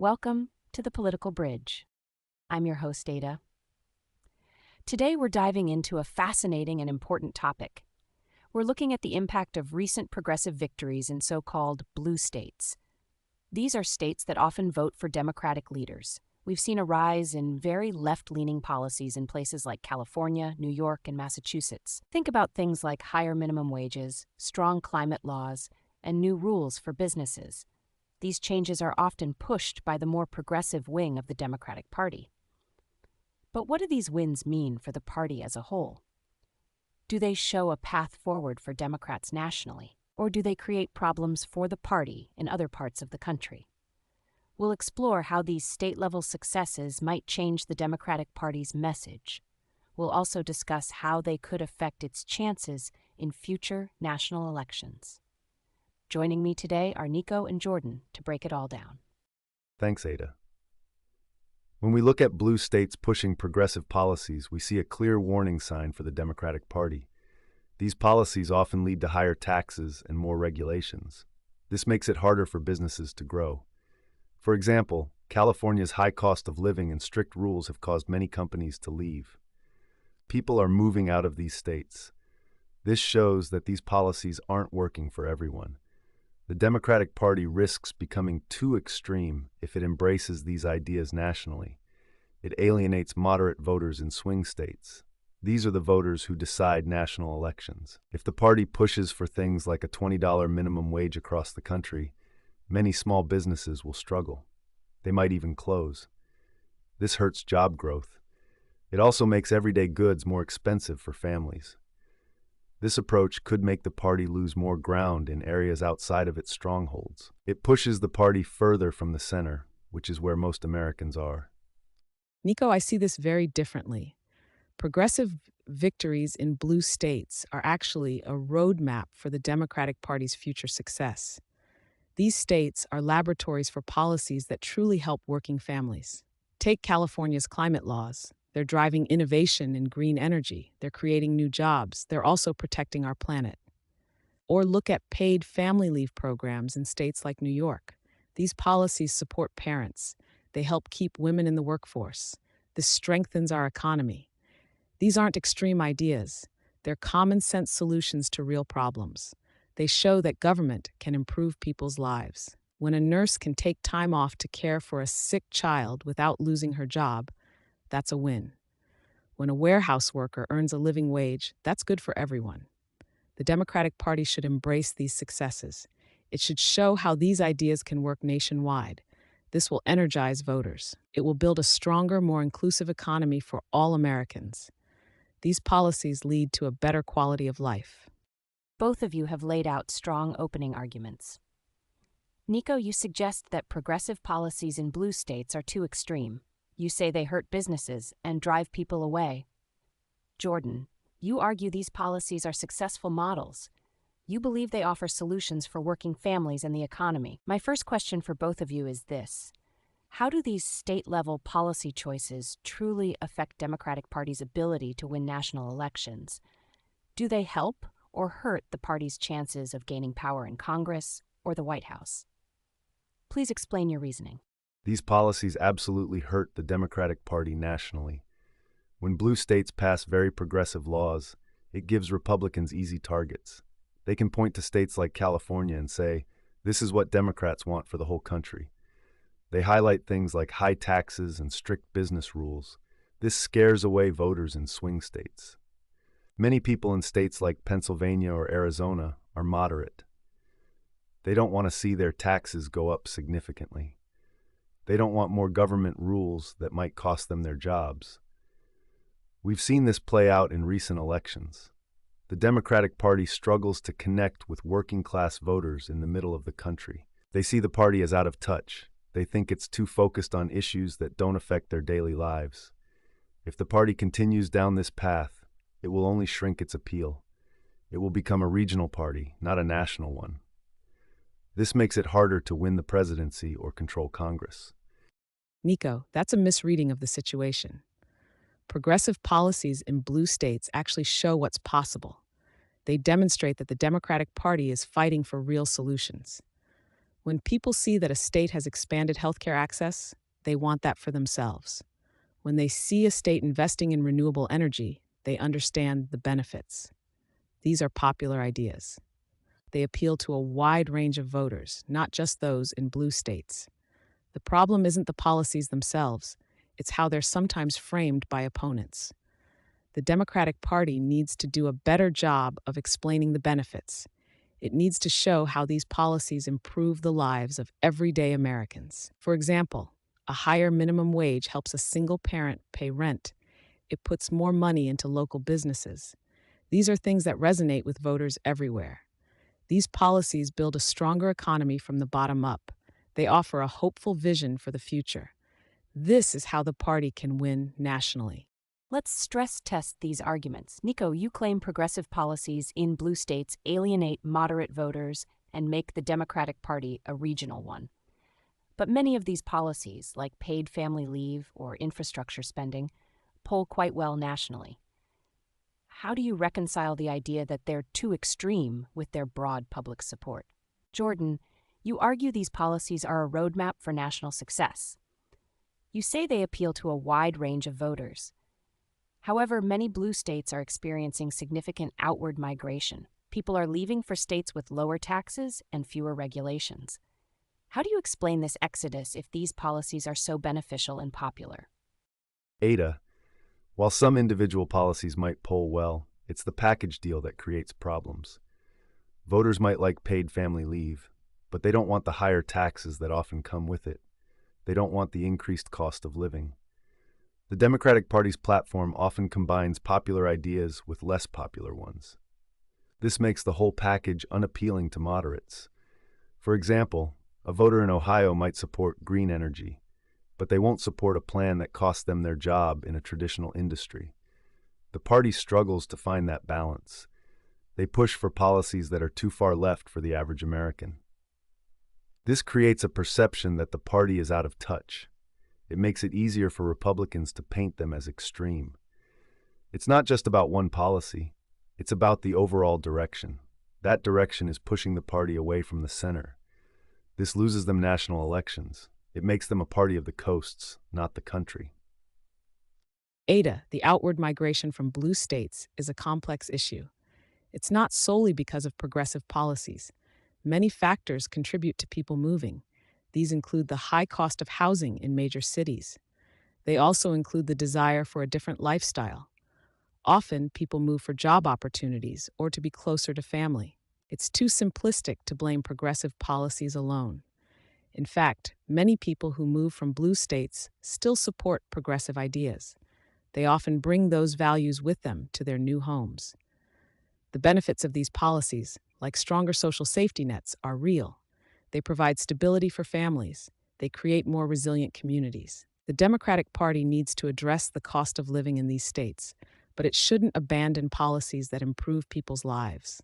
Welcome to the Political Bridge. I'm your host, Ada. Today we're diving into a fascinating and important topic. We're looking at the impact of recent progressive victories in so-called blue states. These are states that often vote for Democratic leaders. We've seen a rise in very left-leaning policies in places like California, New York, and Massachusetts. Think about things like higher minimum wages, strong climate laws, and new rules for businesses. These changes are often pushed by the more progressive wing of the Democratic Party. But what do these wins mean for the party as a whole? Do they show a path forward for Democrats nationally, or do they create problems for the party in other parts of the country? We'll explore how these state-level successes might change the Democratic Party's message. We'll also discuss how they could affect its chances in future national elections. Joining me today are Nico and Jordan to break it all down. Thanks, Ada. When we look at blue states pushing progressive policies, we see a clear warning sign for the Democratic Party. These policies often lead to higher taxes and more regulations. This makes it harder for businesses to grow. For example, California's high cost of living and strict rules have caused many companies to leave. People are moving out of these states. This shows that these policies aren't working for everyone. The Democratic Party risks becoming too extreme if it embraces these ideas nationally. It alienates moderate voters in swing states. These are the voters who decide national elections. If the party pushes for things like a $20 minimum wage across the country, many small businesses will struggle. They might even close. This hurts job growth. It also makes everyday goods more expensive for families. This approach could make the party lose more ground in areas outside of its strongholds. It pushes the party further from the center, which is where most Americans are. Nico, I see this very differently. Progressive victories in blue states are actually a roadmap for the Democratic Party's future success. These states are laboratories for policies that truly help working families. Take California's climate laws. They're driving innovation in green energy. They're creating new jobs. They're also protecting our planet. Or look at paid family leave programs in states like New York. These policies support parents. They help keep women in the workforce. This strengthens our economy. These aren't extreme ideas. They're common sense solutions to real problems. They show that government can improve people's lives. When a nurse can take time off to care for a sick child without losing her job, that's a win. When a warehouse worker earns a living wage, that's good for everyone. The Democratic Party should embrace these successes. It should show how these ideas can work nationwide. This will energize voters. It will build a stronger, more inclusive economy for all Americans. These policies lead to a better quality of life. Both of you have laid out strong opening arguments. Nico, you suggest that progressive policies in blue states are too extreme. You say they hurt businesses and drive people away. Jordan, you argue these policies are successful models. You believe they offer solutions for working families and the economy. My first question for both of you is this. How do these state-level policy choices truly affect Democratic Party's ability to win national elections? Do they help or hurt the party's chances of gaining power in Congress or the White House? Please explain your reasoning. These policies absolutely hurt the Democratic Party nationally. When blue states pass very progressive laws, it gives Republicans easy targets. They can point to states like California and say, this is what Democrats want for the whole country. They highlight things like high taxes and strict business rules. This scares away voters in swing states. Many people in states like Pennsylvania or Arizona are moderate. They don't want to see their taxes go up significantly. They don't want more government rules that might cost them their jobs. We've seen this play out in recent elections. The Democratic Party struggles to connect with working-class voters in the middle of the country. They see the party as out of touch. They think it's too focused on issues that don't affect their daily lives. If the party continues down this path, it will only shrink its appeal. It will become a regional party, not a national one. This makes it harder to win the presidency or control Congress. Nico, that's a misreading of the situation. Progressive policies in blue states actually show what's possible. They demonstrate that the Democratic Party is fighting for real solutions. When people see that a state has expanded healthcare access, they want that for themselves. When they see a state investing in renewable energy, they understand the benefits. These are popular ideas. They appeal to a wide range of voters, not just those in blue states. The problem isn't the policies themselves, it's how they're sometimes framed by opponents. The Democratic Party needs to do a better job of explaining the benefits. It needs to show how these policies improve the lives of everyday Americans. For example, a higher minimum wage helps a single parent pay rent. It puts more money into local businesses. These are things that resonate with voters everywhere. These policies build a stronger economy from the bottom up. They offer a hopeful vision for the future. This is how the party can win nationally. Let's stress test these arguments. Nico, you claim progressive policies in blue states alienate moderate voters and make the Democratic Party a regional one. But many of these policies, like paid family leave or infrastructure spending, poll quite well nationally. How do you reconcile the idea that they're too extreme with their broad public support? Jordan, you argue these policies are a roadmap for national success. You say they appeal to a wide range of voters. However, many blue states are experiencing significant outward migration. People are leaving for states with lower taxes and fewer regulations. How do you explain this exodus if these policies are so beneficial and popular? Ada, while some individual policies might poll well, it's the package deal that creates problems. Voters might like paid family leave, but they don't want the higher taxes that often come with it. They don't want the increased cost of living. The Democratic Party's platform often combines popular ideas with less popular ones. This makes the whole package unappealing to moderates. For example, a voter in Ohio might support green energy, but they won't support a plan that costs them their job in a traditional industry. The party struggles to find that balance. They push for policies that are too far left for the average American. This creates a perception that the party is out of touch. It makes it easier for Republicans to paint them as extreme. It's not just about one policy. It's about the overall direction. That direction is pushing the party away from the center. This loses them national elections. It makes them a party of the coasts, not the country. Ada, the outward migration from blue states, is a complex issue. It's not solely because of progressive policies. Many factors contribute to people moving. These include the high cost of housing in major cities. They also include the desire for a different lifestyle. Often, people move for job opportunities or to be closer to family. It's too simplistic to blame progressive policies alone. In fact, many people who move from blue states still support progressive ideas. They often bring those values with them to their new homes. The benefits of these policies, like stronger social safety nets, are real. They provide stability for families. They create more resilient communities. The Democratic Party needs to address the cost of living in these states, but it shouldn't abandon policies that improve people's lives.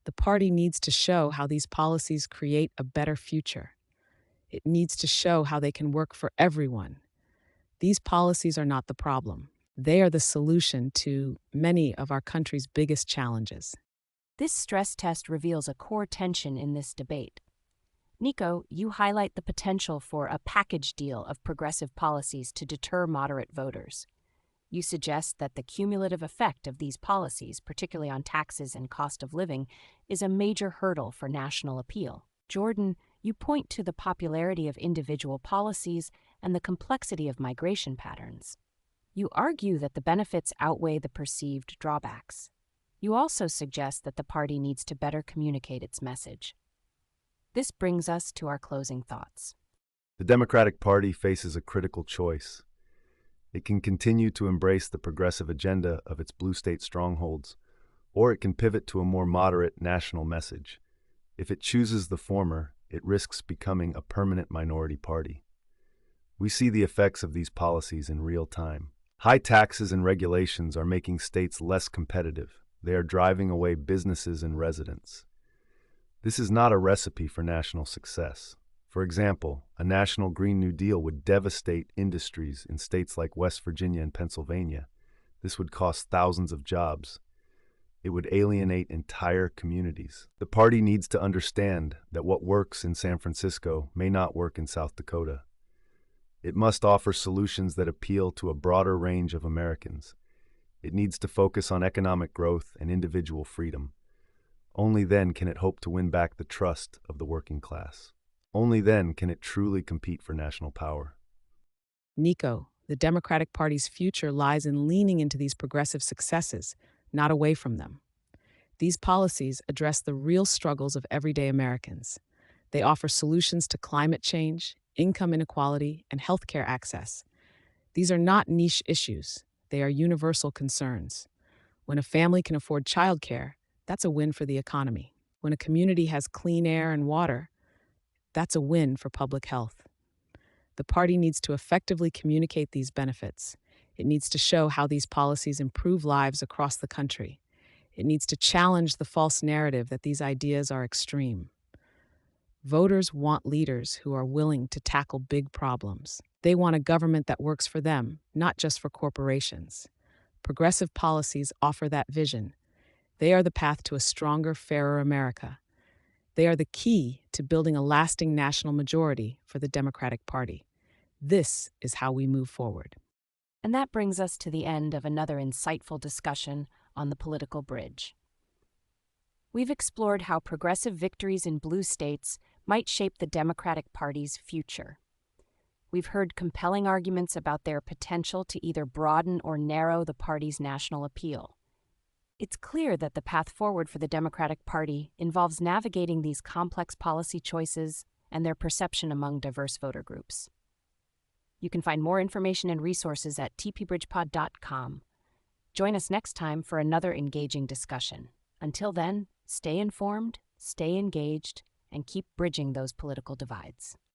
The party needs to show how these policies create a better future. It needs to show how they can work for everyone. These policies are not the problem. They are the solution to many of our country's biggest challenges. This stress test reveals a core tension in this debate. Nico, you highlight the potential for a package deal of progressive policies to deter moderate voters. You suggest that the cumulative effect of these policies, particularly on taxes and cost of living, is a major hurdle for national appeal. Jordan, you point to the popularity of individual policies and the complexity of migration patterns. You argue that the benefits outweigh the perceived drawbacks. You also suggest that the party needs to better communicate its message. This brings us to our closing thoughts. The Democratic Party faces a critical choice. It can continue to embrace the progressive agenda of its blue state strongholds, or it can pivot to a more moderate national message. If it chooses the former, it risks becoming a permanent minority party. We see the effects of these policies in real time. High taxes and regulations are making states less competitive. They are driving away businesses and residents. This is not a recipe for national success. For example, a national Green New Deal would devastate industries in states like West Virginia and Pennsylvania. This would cost thousands of jobs. It would alienate entire communities. The party needs to understand that what works in San Francisco may not work in South Dakota. It must offer solutions that appeal to a broader range of Americans. It needs to focus on economic growth and individual freedom. Only then can it hope to win back the trust of the working class. Only then can it truly compete for national power. Nico, the Democratic Party's future lies in leaning into these progressive successes, not away from them. These policies address the real struggles of everyday Americans. They offer solutions to climate change, income inequality, and healthcare access. These are not niche issues, they are universal concerns. When a family can afford childcare, that's a win for the economy. When a community has clean air and water, that's a win for public health. The party needs to effectively communicate these benefits. It needs to show how these policies improve lives across the country. It needs to challenge the false narrative that these ideas are extreme. Voters want leaders who are willing to tackle big problems. They want a government that works for them, not just for corporations. Progressive policies offer that vision. They are the path to a stronger, fairer America. They are the key to building a lasting national majority for the Democratic Party. This is how we move forward. And that brings us to the end of another insightful discussion on the political bridge. We've explored how progressive victories in blue states might shape the Democratic Party's future. We've heard compelling arguments about their potential to either broaden or narrow the party's national appeal. It's clear that the path forward for the Democratic Party involves navigating these complex policy choices and their perception among diverse voter groups. You can find more information and resources at tpbridgepod.com. Join us next time for another engaging discussion. Until then, stay informed, stay engaged, and keep bridging those political divides.